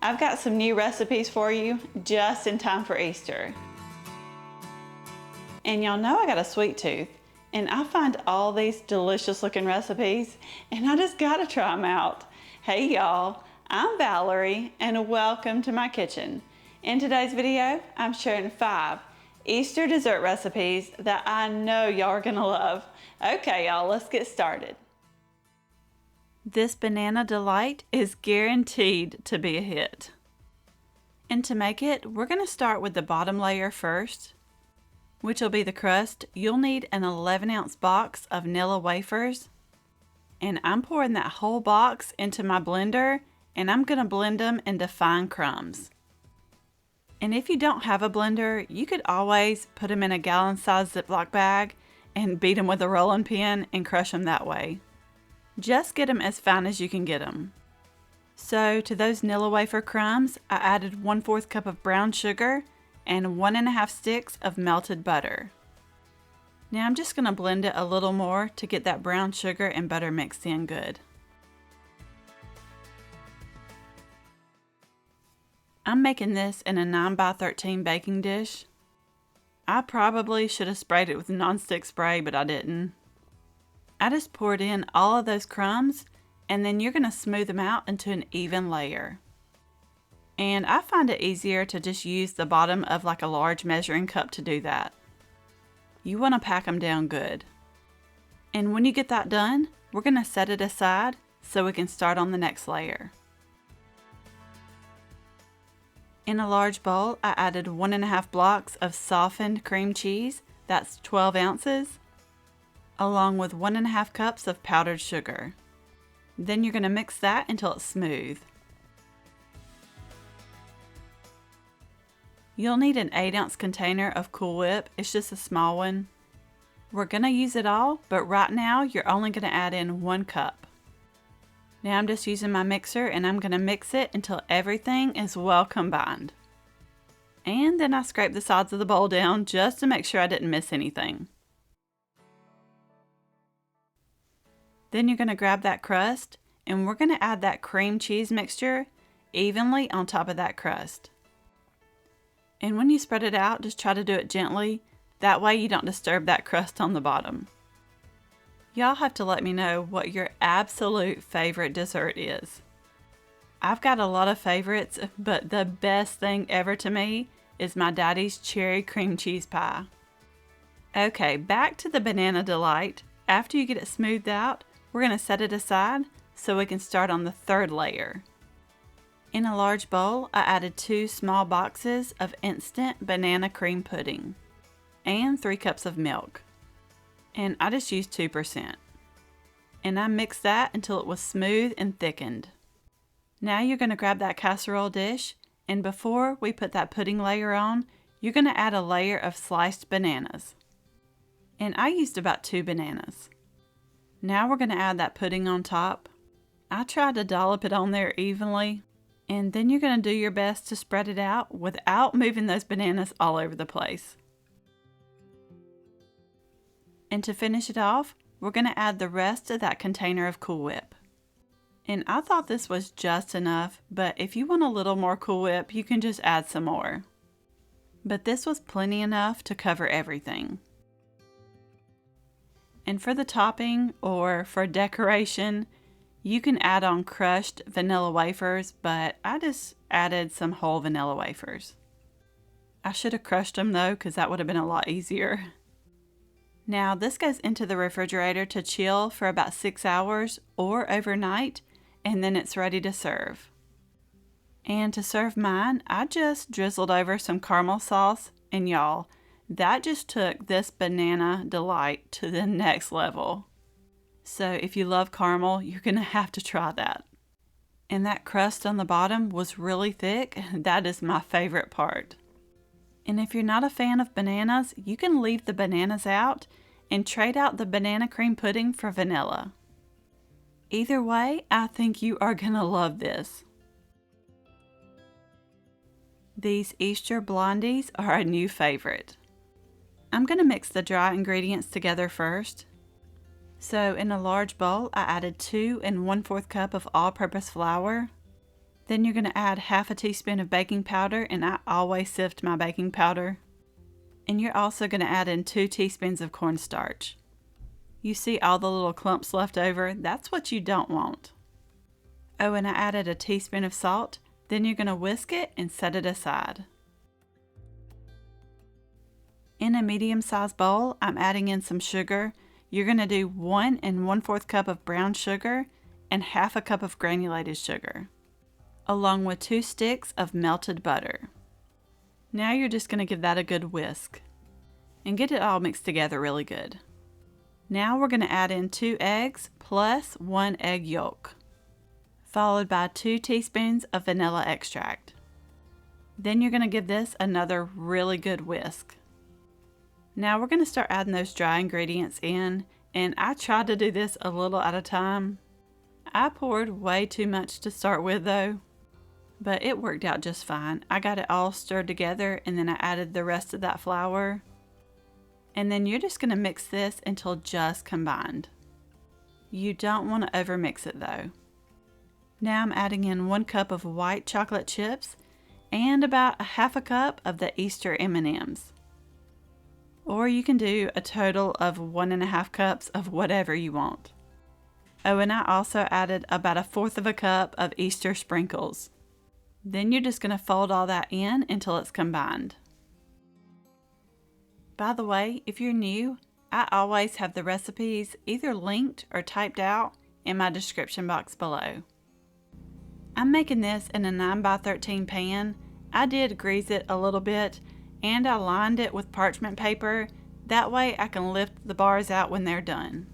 I've got some new recipes for you just in time for Easter. And y'all know I got a sweet tooth, and I find all these delicious looking recipes, and I just gotta try them out. Hey y'all, I'm Valerie, and welcome to my kitchen. In today's video, I'm sharing 5 Easter dessert recipes that I know y'all are gonna love. Okay y'all, let's get started. This banana delight is guaranteed to be a hit. And to make it, we're going to start with the bottom layer first, which will be the crust. You'll need an 11-ounce box of Nilla Wafers. And I'm pouring that whole box into my blender, and I'm going to blend them into fine crumbs. And if you don't have a blender, you could always put them in a gallon-sized Ziploc bag and beat them with a rolling pin and crush them that way. Just get them as fine as you can get them. So to those Nilla wafer crumbs, I added 1/4 cup of brown sugar and 1½ sticks of melted butter. Now I'm just going to blend it a little more to get that brown sugar and butter mixed in good. I'm making this in a 9x13 baking dish. I probably should have sprayed it with nonstick spray, but I didn't. I just poured in all of those crumbs, and then you're going to smooth them out into an even layer. And I find it easier to just use the bottom of like a large measuring cup to do that. You want to pack them down good. And when you get that done, we're going to set it aside so we can start on the next layer. In a large bowl, I added 1½ blocks of softened cream cheese, that's 12 ounces, along with 1½ cups of powdered sugar. Then you're going to mix that until it's smooth. You'll need an 8-ounce container of Cool Whip. It's just a small one. We're going to use it all, but right now you're only going to add in 1 cup. Now I'm just using my mixer, and I'm going to mix it until everything is well combined. And then I scrape the sides of the bowl down just to make sure I didn't miss anything. Then you're going to grab that crust, and we're going to add that cream cheese mixture evenly on top of that crust. And when you spread it out, just try to do it gently. That way you don't disturb that crust on the bottom. Y'all have to let me know what your absolute favorite dessert is. I've got a lot of favorites, but the best thing ever to me is my daddy's cherry cream cheese pie. Okay, back to the banana delight. After you get it smoothed out, we're going to set it aside so we can start on the 3rd layer. In a large bowl, I added 2 small boxes of instant banana cream pudding and 3 cups of milk. And I just used 2%. And I mixed that until it was smooth and thickened. Now you're going to grab that casserole dish, and before we put that pudding layer on, you're going to add a layer of sliced bananas. And I used about 2 bananas. Now we're going to add that pudding on top. I tried to dollop it on there evenly, and then you're going to do your best to spread it out without moving those bananas all over the place. And to finish it off, we're going to add the rest of that container of Cool Whip. And I thought this was just enough, but if you want a little more Cool Whip, you can just add some more. But this was plenty enough to cover everything. And for the topping or for decoration, you can add on crushed vanilla wafers, but I just added some whole vanilla wafers. I should have crushed them though, because that would have been a lot easier. Now this goes into the refrigerator to chill for about 6 hours or overnight, and then it's ready to serve. And to serve mine, I just drizzled over some caramel sauce, and y'all, that just took this banana delight to the next level. So if you love caramel, you're going to have to try that. And that crust on the bottom was really thick. That is my favorite part. And if you're not a fan of bananas, you can leave the bananas out and trade out the banana cream pudding for vanilla. Either way, I think you are going to love this. These Easter Blondies are a new favorite. I'm going to mix the dry ingredients together first. So in a large bowl, I added 2 1/4 cup of all-purpose flour. Then you're going to add half a teaspoon of baking powder, and I always sift my baking powder. And you're also going to add in 2 teaspoons of cornstarch. You see all the little clumps left over? That's what you don't want. Oh, and I added a teaspoon of salt. Then you're going to whisk it and set it aside. In a medium-sized bowl, I'm adding in some sugar. You're going to do 1 1/4 cup of brown sugar and half a cup of granulated sugar, along with 2 sticks of melted butter. Now you're just going to give that a good whisk and get it all mixed together really good. Now we're going to add in 2 eggs plus 1 egg yolk, followed by 2 teaspoons of vanilla extract. Then you're going to give this another really good whisk. Now we're going to start adding those dry ingredients in, and I tried to do this a little at a time. I poured way too much to start with though, but it worked out just fine. I got it all stirred together, and then I added the rest of that flour. And then you're just going to mix this until just combined. You don't want to overmix it though. Now I'm adding in 1 cup of white chocolate chips and about a half a cup of the Easter M&Ms. Or you can do a total of 1.5 cups of whatever you want. Oh, and I also added about 1/4 cup of Easter sprinkles. Then you're just going to fold all that in until it's combined. By the way, if you're new, I always have the recipes either linked or typed out in my description box below. I'm making this in a 9x13 pan. I did grease it a little bit, and I lined it with parchment paper. That way I can lift the bars out when they're done.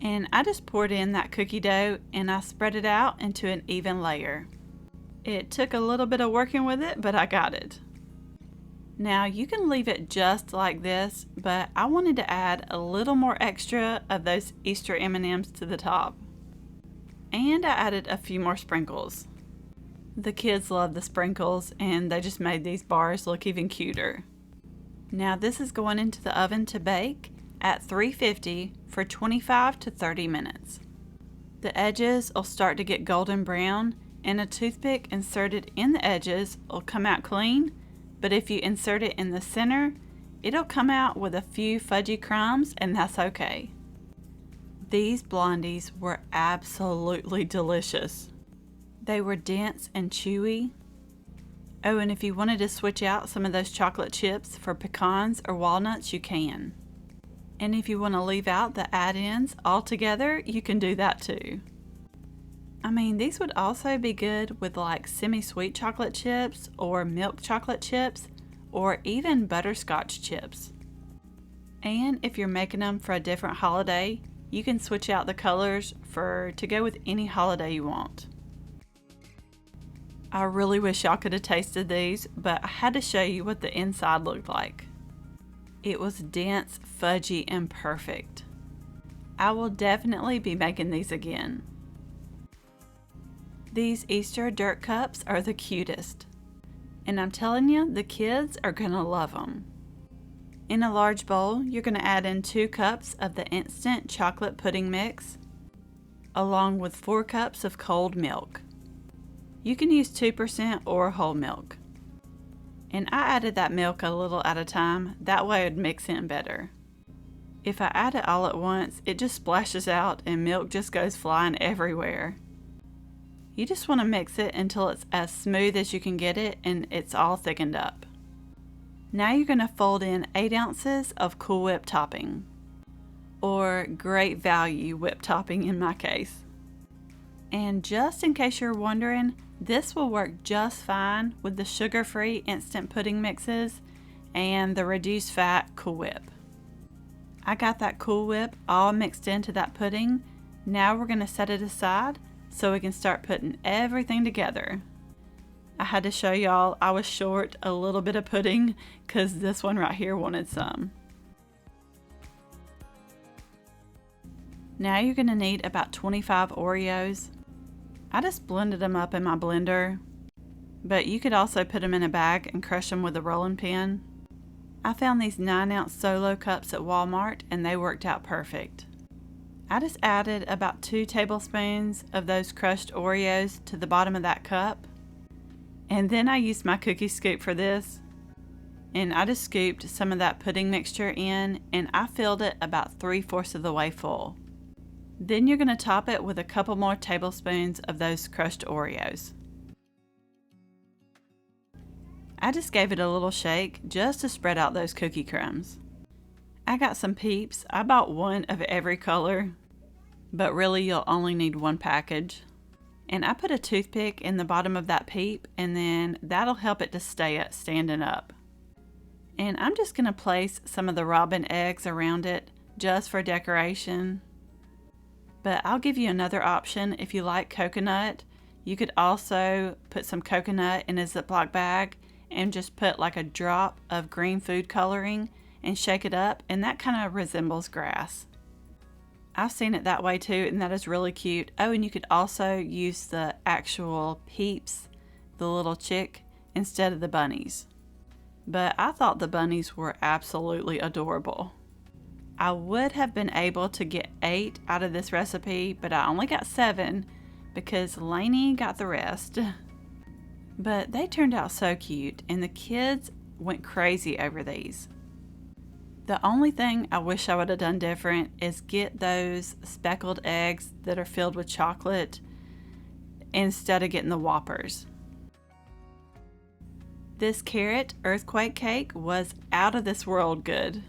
And I just poured in that cookie dough and I spread it out into an even layer. It took a little bit of working with it, but I got it. Now you can leave it just like this, but I wanted to add a little more extra of those Easter M&Ms to the top. And I added a few more sprinkles. The kids love the sprinkles, and they just made these bars look even cuter. Now this is going into the oven to bake at 350 for 25 to 30 minutes. The edges will start to get golden brown, and a toothpick inserted in the edges will come out clean, but if you insert it in the center, it'll come out with a few fudgy crumbs, and that's okay. These Blondies were absolutely delicious. They were dense and chewy. Oh, and if you wanted to switch out some of those chocolate chips for pecans or walnuts, you can. And if you want to leave out the add-ins altogether, you can do that too. I mean, these would also be good with like semi-sweet chocolate chips or milk chocolate chips or even butterscotch chips. And if you're making them for a different holiday, you can switch out the colors to go with any holiday you want. I really wish y'all could have tasted these, but I had to show you what the inside looked like. It was dense, fudgy, and perfect. I will definitely be making these again. These Easter dirt cups are the cutest, and I'm telling you, the kids are gonna love them. In a large bowl, you're gonna add in 2 cups of the instant chocolate pudding mix, along with 4 cups of cold milk. You can use 2% or whole milk. And I added that milk a little at a time, that way it would mix in better. If I add it all at once, it just splashes out and milk just goes flying everywhere. You just want to mix it until it's as smooth as you can get it and it's all thickened up. Now you're going to fold in 8 ounces of Cool Whip topping, or Great Value whip topping in my case. And just in case you're wondering, this will work just fine with the sugar-free instant pudding mixes and the reduced fat Cool Whip. I got that Cool Whip all mixed into that pudding. Now we're going to set it aside so we can start putting everything together. I had to show y'all I was short a little bit of pudding because this one right here wanted some. Now you're going to need about 25 Oreos. I just blended them up in my blender, but you could also put them in a bag and crush them with a rolling pin. I found these 9-ounce solo cups at Walmart and they worked out perfect. I just added about 2 tablespoons of those crushed Oreos to the bottom of that cup. And then I used my cookie scoop for this. And I just scooped some of that pudding mixture in, and I filled it about 3/4 of the way full. Then you're going to top it with a couple more tablespoons of those crushed Oreos. I just gave it a little shake just to spread out those cookie crumbs. I got some Peeps. I bought one of every color, but really you'll only need one package. And I put a toothpick in the bottom of that Peep, and then that'll help it to stay standing up. And I'm just going to place some of the robin eggs around it just for decoration. But I'll give you another option if you like coconut. You could also put some coconut in a Ziploc bag and just put like a drop of green food coloring and shake it up, and that kind of resembles grass. I've seen it that way too, and that is really cute. Oh, and you could also use the actual Peeps, the little chick, instead of the bunnies. But I thought the bunnies were absolutely adorable. I would have been able to get 8 out of this recipe, but I only got 7 because Lainey got the rest. But they turned out so cute, and the kids went crazy over these. The only thing I wish I would have done different is get those speckled eggs that are filled with chocolate instead of getting the Whoppers. This carrot earthquake cake was out of this world good.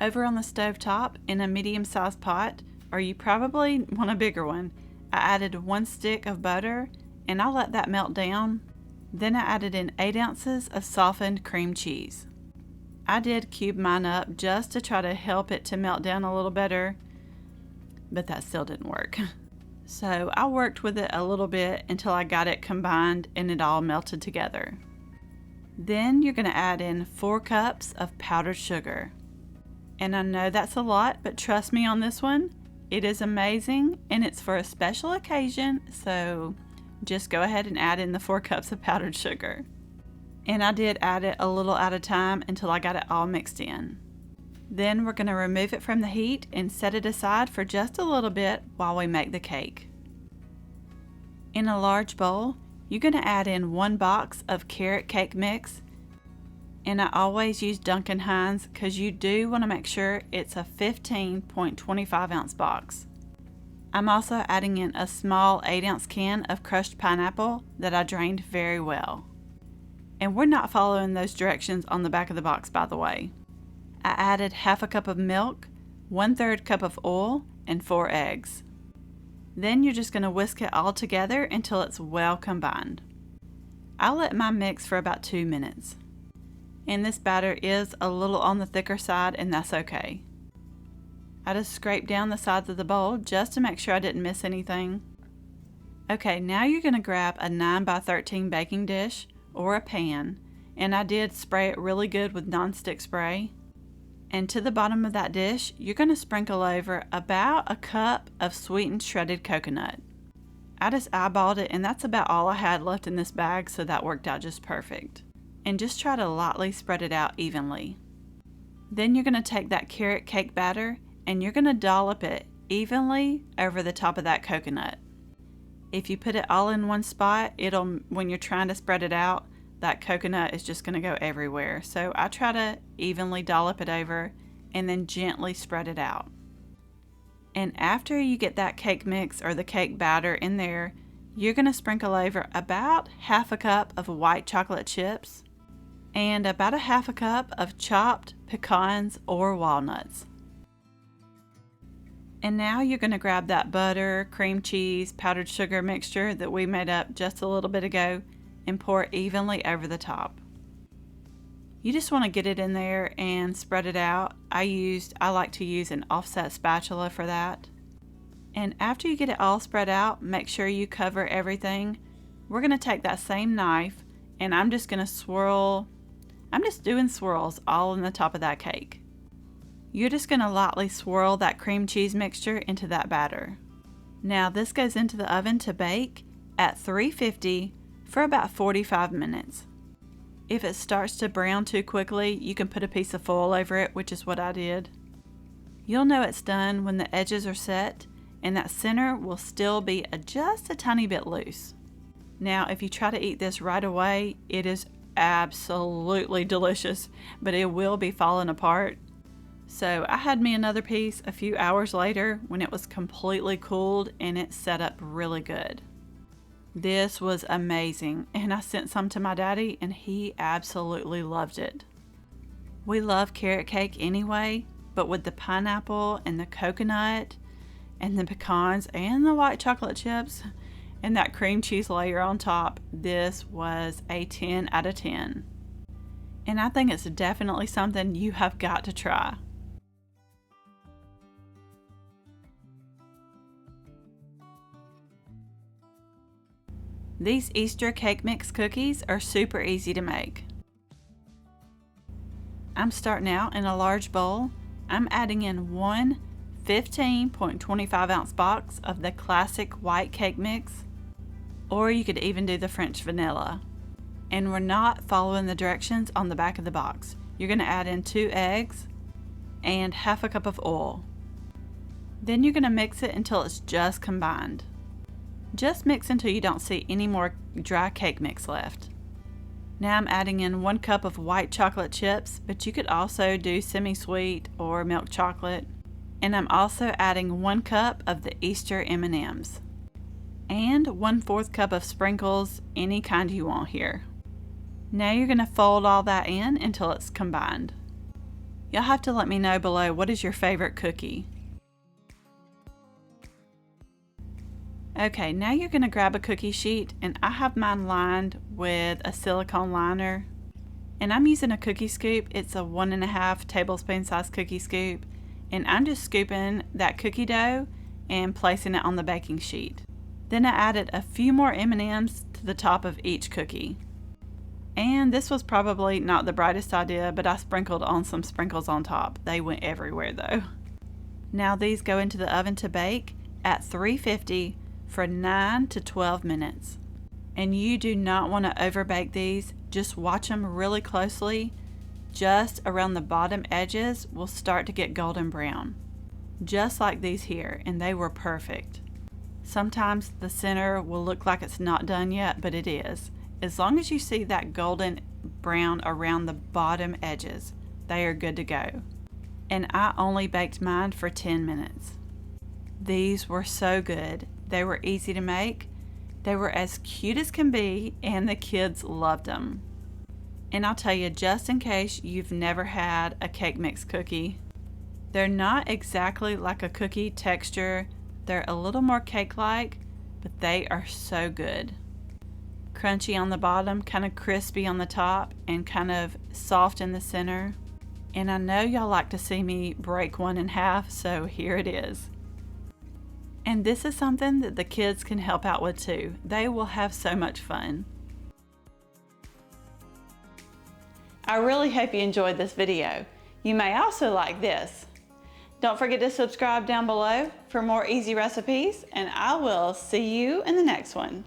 Over on the stove top in a medium-sized pot, or you probably want a bigger one, I added 1 stick of butter and I let that melt down. Then I added in 8 ounces of softened cream cheese. I did cube mine up just to try to help it to melt down a little better, but that still didn't work. So I worked with it a little bit until I got it combined and it all melted together. Then you're going to add in 4 cups of powdered sugar. And I know that's a lot, but trust me on this one, it is amazing and it's for a special occasion, so just go ahead and add in the 4 cups of powdered sugar. And I did add it a little at a time until I got it all mixed in. Then we're going to remove it from the heat and set it aside for just a little bit while we make the cake. In a large bowl, you're going to add in 1 box of carrot cake mix. And I always use Duncan Hines because you do want to make sure it's a 15.25 ounce box. I'm also adding in a small 8 ounce can of crushed pineapple that I drained very well. And we're not following those directions on the back of the box, by the way. I added 1/2 cup of milk, 1/3 cup of oil, and 4 eggs. Then you're just going to whisk it all together until it's well combined. I'll let mine mix for about 2 minutes. And this batter is a little on the thicker side, and that's okay. I just scraped down the sides of the bowl just to make sure I didn't miss anything. Okay, now you're going to grab a 9x13 baking dish or a pan, and I did spray it really good with nonstick spray. And to the bottom of that dish, you're going to sprinkle over about a cup of sweetened shredded coconut. I just eyeballed it, and that's about all I had left in this bag, so that worked out just perfect. And just try to lightly spread it out evenly. Then you're going to take that carrot cake batter and you're going to dollop it evenly over the top of that coconut. If you put it all in one spot, when you're trying to spread it out, that coconut is just going to go everywhere. So I try to evenly dollop it over and then gently spread it out. And after you get that cake mix or the cake batter in there, you're going to sprinkle over about 1/2 cup of white chocolate chips and about 1/2 cup of chopped pecans or walnuts. And now you're going to grab that butter, cream cheese, powdered sugar mixture that we made up just a little bit ago and pour evenly over the top. You just want to get it in there and spread it out. I like to use an offset spatula for that. And after you get it all spread out, make sure you cover everything. We're going to take that same knife and I'm just going to swirl. I'm just doing swirls all on the top of that cake. You're just going to lightly swirl that cream cheese mixture into that batter. Now this goes into the oven to bake at 350 for about 45 minutes. If it starts to brown too quickly, you can put a piece of foil over it, which is what I did. You'll know it's done when the edges are set and that center will still be just a tiny bit loose. Now, if you try to eat this right away, it is absolutely delicious, but it will be falling apart. So I had me another piece a few hours later when it was completely cooled and it set up really good. This was amazing, and I sent some to my daddy and he absolutely loved it. We love carrot cake anyway, but with the pineapple and the coconut and the pecans and the white chocolate chips and that cream cheese layer on top, this was a 10 out of 10. And I think it's definitely something you have got to try. These Easter cake mix cookies are super easy to make. I'm starting out in a large bowl. I'm adding in one 15.25 ounce box of the classic white cake mix, or you could even do the French vanilla. And we're not following the directions on the back of the box. You're going to add in 2 eggs and half a cup of oil. Then you're going to mix it until it's just combined. Just mix until you don't see any more dry cake mix left. Now I'm adding in 1 cup of white chocolate chips, but you could also do semi-sweet or milk chocolate. And I'm also adding 1 cup of the Easter M&Ms. And 1/4 cup of sprinkles, any kind you want here. Now you're going to fold all that in until it's combined. You'll have to let me know below what is your favorite cookie. Okay, now you're going to grab a cookie sheet, and I have mine lined with a silicone liner. And I'm using a cookie scoop. It's a 1.5 tablespoon size cookie scoop. And I'm just scooping that cookie dough and placing it on the baking sheet. Then I added a few more M&Ms to the top of each cookie. And this was probably not the brightest idea, but I sprinkled on some sprinkles on top. They went everywhere though. Now these go into the oven to bake at 350 for 9 to 12 minutes. And you do not want to overbake these. Just watch them really closely. Just around the bottom edges will start to get golden brown. Just like these here, and they were perfect. Sometimes the center will look like it's not done yet, but it is. As long as you see that golden brown around the bottom edges, they are good to go. And I only baked mine for 10 minutes. These were so good. They were easy to make. They were as cute as can be, and the kids loved them. And I'll tell you, just in case you've never had a cake mix cookie, they're not exactly like a cookie texture. They're a little more cake-like, but they are so good. Crunchy on the bottom, kind of crispy on the top, and kind of soft in the center. And I know y'all like to see me break one in half, so here it is. And this is something that the kids can help out with too. They will have so much fun. I really hope you enjoyed this video. You may also like this. Don't forget to subscribe down below for more easy recipes, and I will see you in the next one.